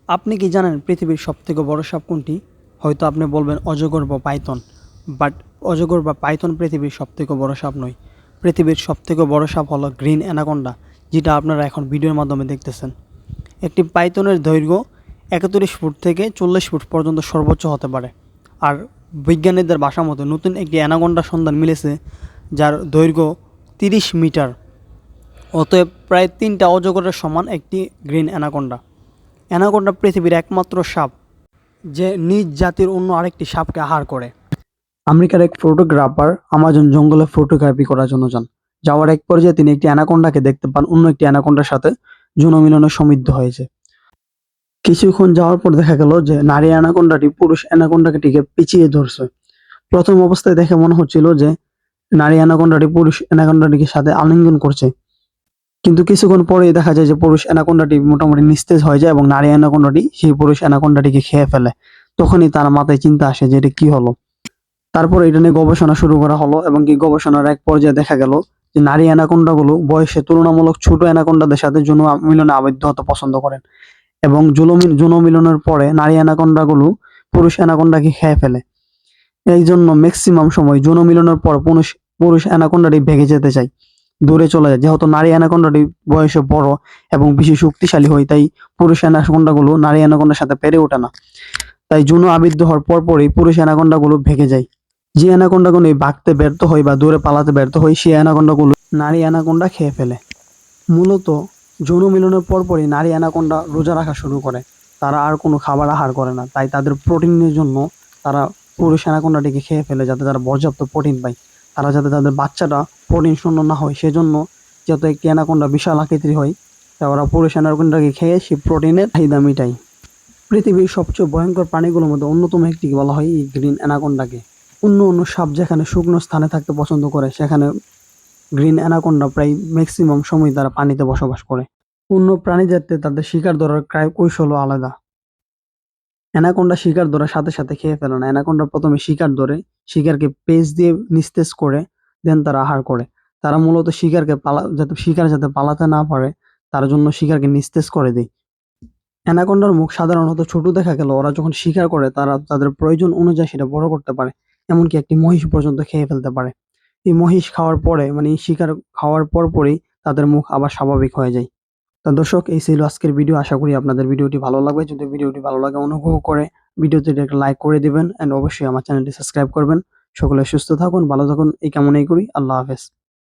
আপনি কি জানেন পৃথিবীর সবথেকে বড় সাপ কোনটি? হয়তো আপনি বলবেন অজগর বা পাইথন। বাট অজগর বা পাইথন পৃথিবীর সবথেকে বড় সাপ নয়। পৃথিবীর সবথেকে বড় সাপ হলো গ্রিন অ্যানাকোন্ডা, যেটা আপনারা এখন ভিডিওর মাধ্যমে দেখতেছেন। একটি পাইথনের দৈর্ঘ্য 31 ফুট থেকে 40 ফুট পর্যন্ত সর্বোচ্চ হতে পারে। আর বিজ্ঞানীদের ভাষা মতো নতুন একটি অ্যানাকোন্ডার সন্ধান মিলেছে, যার দৈর্ঘ্য 30 মিটার। অতএব প্রায় 3টা অজগরের সমান একটি গ্রিন অ্যানাকোন্ডা। অ্যানাকোন্ডা পৃথিবীর একমাত্র সাপ যে নিজ জাতির অন্য আরেকটি সাপকে আহার করে। আমেরিকার এক ফটোগ্রাফার আমাজন জঙ্গলে ফটোগ্রাফি করার জন্য যান। যাওয়ার এক পর্যায়ে তিনি একটি অ্যানাকোন্ডাকে দেখতে পান অন্য একটি অ্যানাকোন্ডার সাথে যৌন মিলনে সমৃদ্ধ হয়েছে। কিছুক্ষণ যাওয়ার পর দেখা গেল যে নারী অ্যানাকোন্ডাটি পুরুষ অ্যানাকোন্ডাটিকে পিছিয়ে ধরছে। প্রথম অবস্থায় দেখে মনে হচ্ছিল যে নারী অ্যানাকোন্ডাটি পুরুষ অ্যানাকোন্ডাটিকে সাথে আলিঙ্গন করছে, কিন্তু কিছুক্ষণ পরেই দেখা যায় যে পুরুষ অ্যানাকোন্ডাটি মোটামুটি নিস্তেজ হয়ে যায় এবং নারী অ্যানাকোন্ডাটি সেই পুরুষ অ্যানাকোন্ডাটিকে খেয়ে ফেলে। তখনই তার মাথায় চিন্তা আসে যে এটা কি হলো। তারপর এটা নিয়ে গবেষণা শুরু করা হলো এবং কি গবেষণার এক পর্যায়ে দেখা গেল যে নারী অ্যানাকোন্ডাগুলো বয়সে তুলনামূলক ছোট অ্যানাকোন্ডাদের সাথে যৌন মিলনে আবদ্ধ হতে পছন্দ করেন, এবং যৌন মিলনের পরে নারী অ্যানাকোন্ডাগুলো পুরুষ অ্যানাকোন্ডাকে খেয়ে ফেলে। এই জন্য ম্যাক্সিমাম সময় যৌন মিলনের পর পুরুষ পুরুষ অ্যানাকোন্ডাটি ভেগে যেতে চায়, দূরে চলে যায়। যেহেতু নারী অ্যানাকোন্ডাটি বয়সে বড় এবং বেশি শক্তিশালী হয়, তাই পুরুষ অ্যানাকোন্ডাগুলো নারী অ্যানাকোন্ডার সাথে পেরে ওঠে না। তাই যৌন আবদ্ধ হওয়ার পরপরই পুরুষ অ্যানাকোন্ডাগুলো ভেগে যায়। যে অ্যানাকোন্ডাগুলো ভাগতে ব্যর্থ হয় বা দূরে পালাতে ব্যর্থ হয়, সেই অ্যানাকোন্ডাগুলো নারী অ্যানাকোন্ডা খেয়ে ফেলে। মূলত যৌন মিলনের পরপরই নারী অ্যানাকোন্ডা রোজা রাখা শুরু করে। তারা আর কোনো খাবার আহার করে না, তাই তাদের প্রোটিনের জন্য তারা পুরুষ অ্যানাকোন্ডাটিকে খেয়ে ফেলে, যাতে তারা পর্যাপ্ত প্রোটিন পায়। তারা যাতে তাদের বাচ্চাটা প্রোটিন শূন্য না হয় সেজন্য, যেহেতু একটি অ্যানাকোন্ডা বিশাল আকৃতির হয়, তাই ওরা পুরুষ অ্যানাকোন্ডাকে খেয়ে সেই প্রোটিনের চাহিদা মিটায়। পৃথিবীর সবচেয়ে ভয়ঙ্কর প্রাণীগুলোর মধ্যে অন্যতম একটিকে বলা হয় এই গ্রিন অ্যানাকোন্ডাকে। অন্য অন্য সাপ যেখানে শুকনো স্থানে থাকতে পছন্দ করে, সেখানে গ্রিন অ্যানাকোন্ডা প্রায় ম্যাক্সিমাম সময় তারা পানিতে বসবাস করে। অন্য প্রাণীদের চেয়ে তাদের শিকার ধরার কৌশলও আলাদা। অ্যানাকোন্ডা শিকার ধরার সাথে সাথে খেয়ে ফেলে না। অ্যানাকোন্ডা প্রথমে শিকার ধরে, শিকারকে পেঁচ দিয়ে নিস্তেজ করে, দেন তারা আহার করে। তারা মূলত শিকার যাতে পালাতে না পারে তার জন্য শিকারকে নিস্তেজ করে দেয়। অ্যানাকোন্ডার মুখ সাধারণত ছোট দেখা গেলেও ওরা যখন শিকার করে তারা তাদের প্রয়োজন অনুযায়ী সেটা বড় করতে পারে। এমনকি একটি মহিষ পর্যন্ত খেয়ে ফেলতে পারে। এই মহিষ খাওয়ার পরে, মানে এই শিকার খাওয়ার পরপরই তাদের মুখ আবার স্বাভাবিক হয়ে যায়। তো দর্শক, এই ছিল আজকের ভিডিও। আশা করি আপনাদের ভিডিওটি ভালো লাগবে। যদি ভিডিওটি ভালো লাগে অনুগ্রহ করে ভিডিওতে একটা লাইক করে দিবেন, অ্যান্ড অবশ্যই আমার চ্যানেলটি সাবস্ক্রাইব করবেন। সকলে সুস্থ থাকুন, ভালো থাকুন, এই কামনাই করি। আল্লাহ হাফেজ।